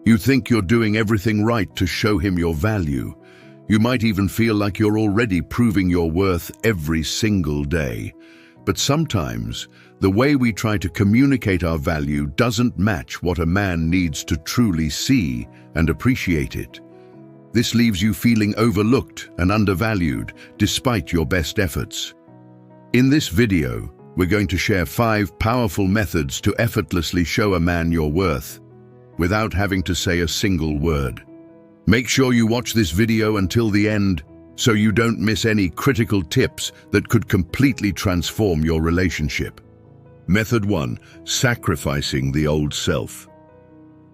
You think you're doing everything right to show him your value. You might even feel like you're already proving your worth every single day. But sometimes, the way we try to communicate our value doesn't match what a man needs to truly see and appreciate it. This leaves you feeling overlooked and undervalued, despite your best efforts. In this video, we're going to share 5 powerful methods to effortlessly show a man your worth, without having to say a single word. Make sure you watch this video until the end, so you don't miss any critical tips that could completely transform your relationship. Method 1. Sacrificing the old self.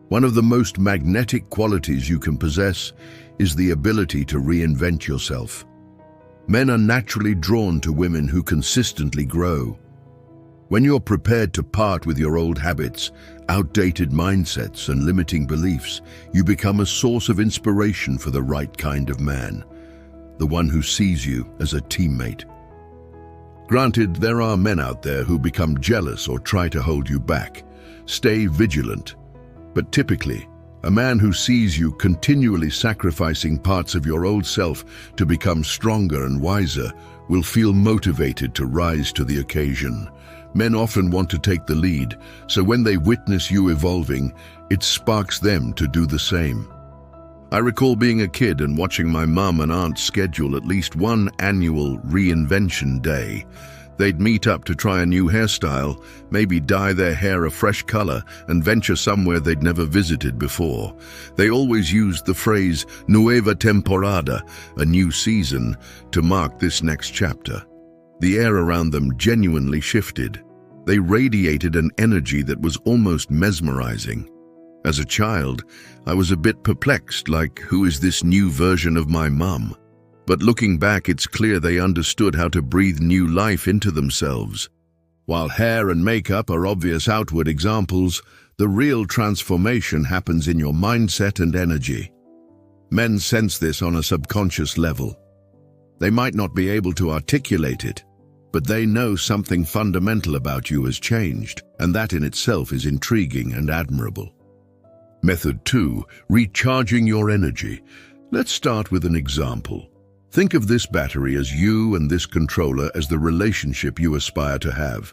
One of the most magnetic qualities you can possess is the ability to reinvent yourself. Men are naturally drawn to women who consistently grow. When you're prepared to part with your old habits, outdated mindsets, and limiting beliefs, you become a source of inspiration for the right kind of man, the one who sees you as a teammate. Granted, there are men out there who become jealous or try to hold you back. Stay vigilant. But typically, a man who sees you continually sacrificing parts of your old self to become stronger and wiser will feel motivated to rise to the occasion. Men often want to take the lead, so when they witness you evolving, it sparks them to do the same. I recall being a kid and watching my mum and aunt schedule at least one annual reinvention day. They'd meet up to try a new hairstyle, maybe dye their hair a fresh color, and venture somewhere they'd never visited before. They always used the phrase nueva temporada, a new season, to mark this next chapter. The air around them genuinely shifted. They radiated an energy that was almost mesmerizing. As a child, I was a bit perplexed, like, who is this new version of my mum? But looking back, it's clear they understood how to breathe new life into themselves. While hair and makeup are obvious outward examples, the real transformation happens in your mindset and energy. Men sense this on a subconscious level. They might not be able to articulate it, but they know something fundamental about you has changed, and that in itself is intriguing and admirable. Method 2. Recharging your energy. Let's start with an example. Think of this battery as you and this controller as the relationship you aspire to have.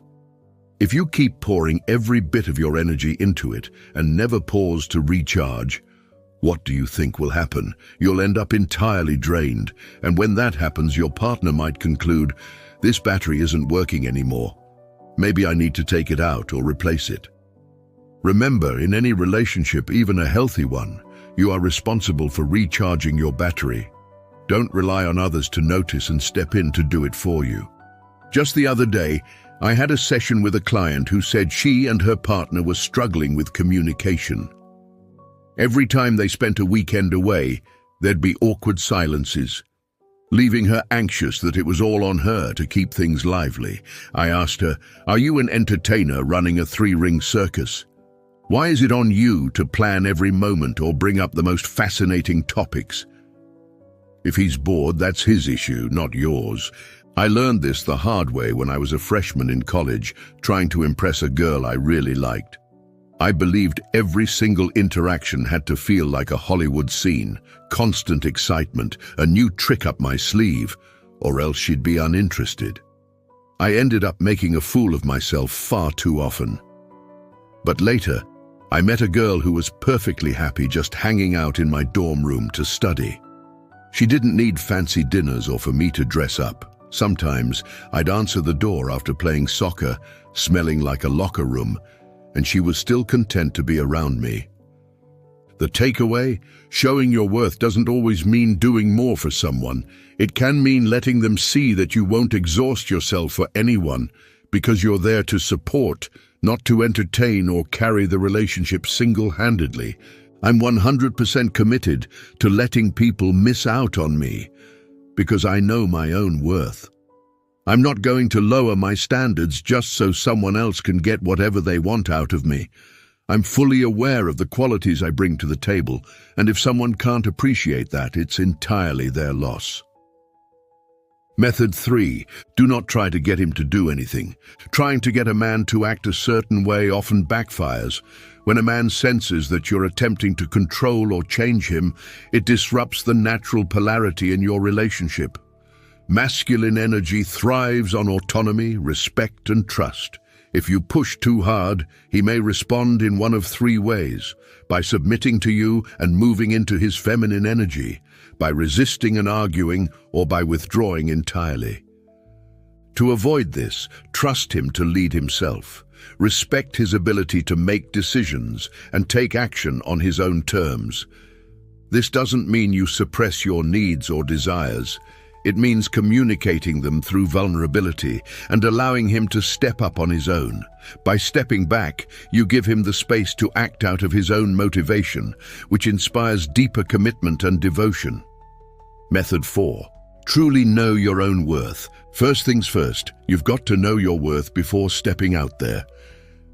If you keep pouring every bit of your energy into it and never pause to recharge, what do you think will happen? You'll end up entirely drained, and when that happens, your partner might conclude, "This battery isn't working anymore. Maybe I need to take it out or replace it." Remember, in any relationship, even a healthy one, you are responsible for recharging your battery. Don't rely on others to notice and step in to do it for you. Just the other day, I had a session with a client who said she and her partner were struggling with communication. Every time they spent a weekend away, there'd be awkward silences, leaving her anxious that it was all on her to keep things lively. I asked her, "Are you an entertainer running a 3-ring circus? Why is it on you to plan every moment or bring up the most fascinating topics? If he's bored, that's his issue, not yours." I learned this the hard way when I was a freshman in college, trying to impress a girl I really liked. I believed every single interaction had to feel like a Hollywood scene, constant excitement, a new trick up my sleeve, or else she'd be uninterested. I ended up making a fool of myself far too often. But later, I met a girl who was perfectly happy just hanging out in my dorm room to study. She didn't need fancy dinners or for me to dress up. Sometimes I'd answer the door after playing soccer, smelling like a locker room, and she was still content to be around me. The takeaway? Showing your worth doesn't always mean doing more for someone. It can mean letting them see that you won't exhaust yourself for anyone, because you're there to support, not to entertain or carry the relationship single-handedly. I'm 100% committed to letting people miss out on me, because I know my own worth. I'm not going to lower my standards just so someone else can get whatever they want out of me. I'm fully aware of the qualities I bring to the table, and if someone can't appreciate that, it's entirely their loss. Method 3. Do not try to get him to do anything. Trying to get a man to act a certain way often backfires. When a man senses that you're attempting to control or change him, it disrupts the natural polarity in your relationship. Masculine energy thrives on autonomy, respect, and trust. If you push too hard, he may respond in one of three ways: by submitting to you and moving into his feminine energy, by resisting and arguing, or by withdrawing entirely. To avoid this, trust him to lead himself. Respect his ability to make decisions and take action on his own terms. This doesn't mean you suppress your needs or desires. It means communicating them through vulnerability and allowing him to step up on his own. By stepping back, you give him the space to act out of his own motivation, which inspires deeper commitment and devotion. Method 4. Truly know your own worth. First things first, you've got to know your worth before stepping out there.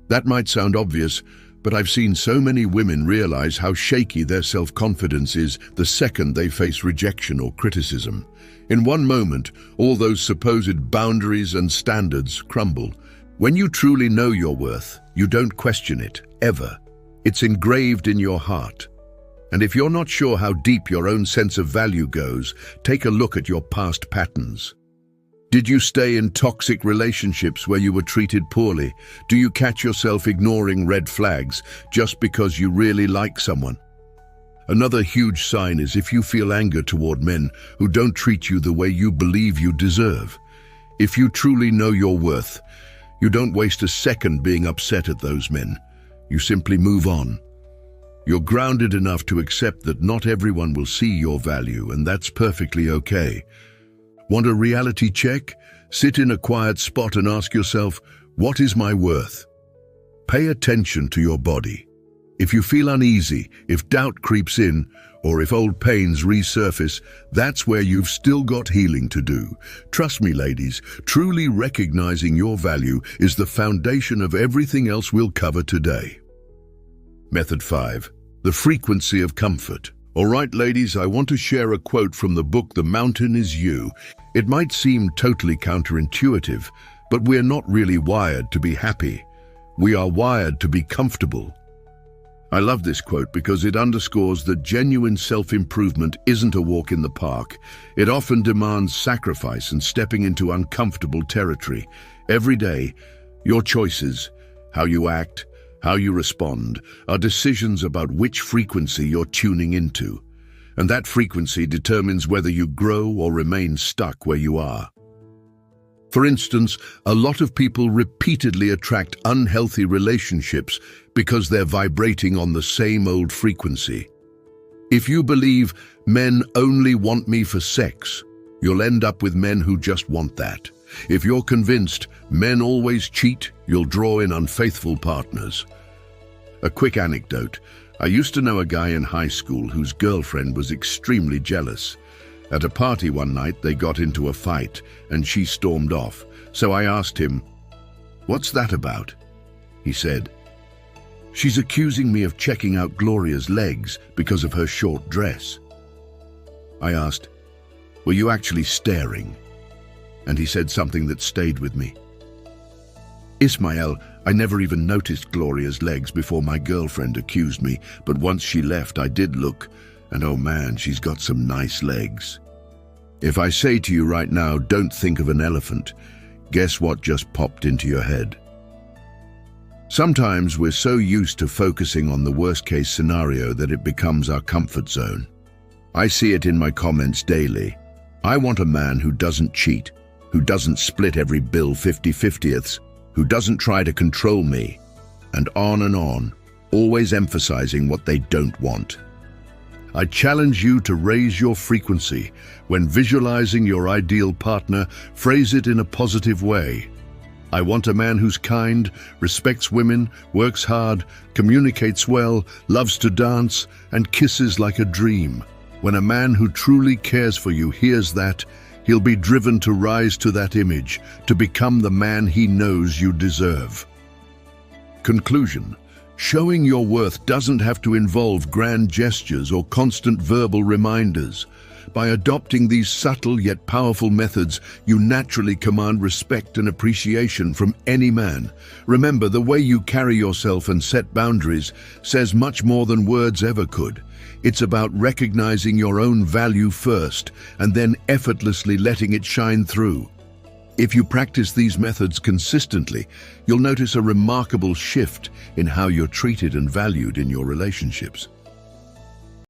That might sound obvious, but I've seen so many women realize how shaky their self-confidence is the second they face rejection or criticism. In one moment, all those supposed boundaries and standards crumble. When you truly know your worth, you don't question it, ever. It's engraved in your heart. And if you're not sure how deep your own sense of value goes, take a look at your past patterns. Did you stay in toxic relationships where you were treated poorly? Do you catch yourself ignoring red flags just because you really like someone? Another huge sign is if you feel anger toward men who don't treat you the way you believe you deserve. If you truly know your worth, you don't waste a second being upset at those men. You simply move on. You're grounded enough to accept that not everyone will see your value, and that's perfectly okay. Want a reality check? Sit in a quiet spot and ask yourself, what is my worth? Pay attention to your body. If you feel uneasy, if doubt creeps in, or if old pains resurface, that's where you've still got healing to do. Trust me, ladies, truly recognizing your value is the foundation of everything else we'll cover today. Method 5. The frequency of comfort. All right, ladies, I want to share a quote from the book The Mountain Is You. It might seem totally counterintuitive, but we're not really wired to be happy. We are wired to be comfortable. I love this quote because it underscores that genuine self-improvement isn't a walk in the park. It often demands sacrifice and stepping into uncomfortable territory. Every day, your choices, how you act, how you respond, are decisions about which frequency you're tuning into. And that frequency determines whether you grow or remain stuck where you are. For instance, a lot of people repeatedly attract unhealthy relationships because they're vibrating on the same old frequency. If you believe men only want me for sex, you'll end up with men who just want that. If you're convinced men always cheat, you'll draw in unfaithful partners. A quick anecdote. I used to know a guy in high school whose girlfriend was extremely jealous. At a party one night, they got into a fight and she stormed off. So I asked him, "What's that about?" He said, "She's accusing me of checking out Gloria's legs because of her short dress." I asked, "Were you actually staring?" And he said something that stayed with me. "Ismael, I never even noticed Gloria's legs before my girlfriend accused me, but once she left I did look, and oh man, she's got some nice legs." If I say to you right now, don't think of an elephant, guess what just popped into your head? Sometimes we're so used to focusing on the worst-case scenario that it becomes our comfort zone. I see it in my comments daily. I want a man who doesn't cheat, who doesn't split every bill 50/50ths, who doesn't try to control me, and on, always emphasizing what they don't want. I challenge you to raise your frequency. When visualizing your ideal partner, phrase it in a positive way. I want a man who's kind, respects women, works hard, communicates well, loves to dance, and kisses like a dream. When a man who truly cares for you hears that, he'll be driven to rise to that image, to become the man he knows you deserve. Conclusion. Showing your worth doesn't have to involve grand gestures or constant verbal reminders. By adopting these subtle yet powerful methods, you naturally command respect and appreciation from any man. Remember, the way you carry yourself and set boundaries says much more than words ever could. It's about recognizing your own value first and then effortlessly letting it shine through. If you practice these methods consistently, you'll notice a remarkable shift in how you're treated and valued in your relationships.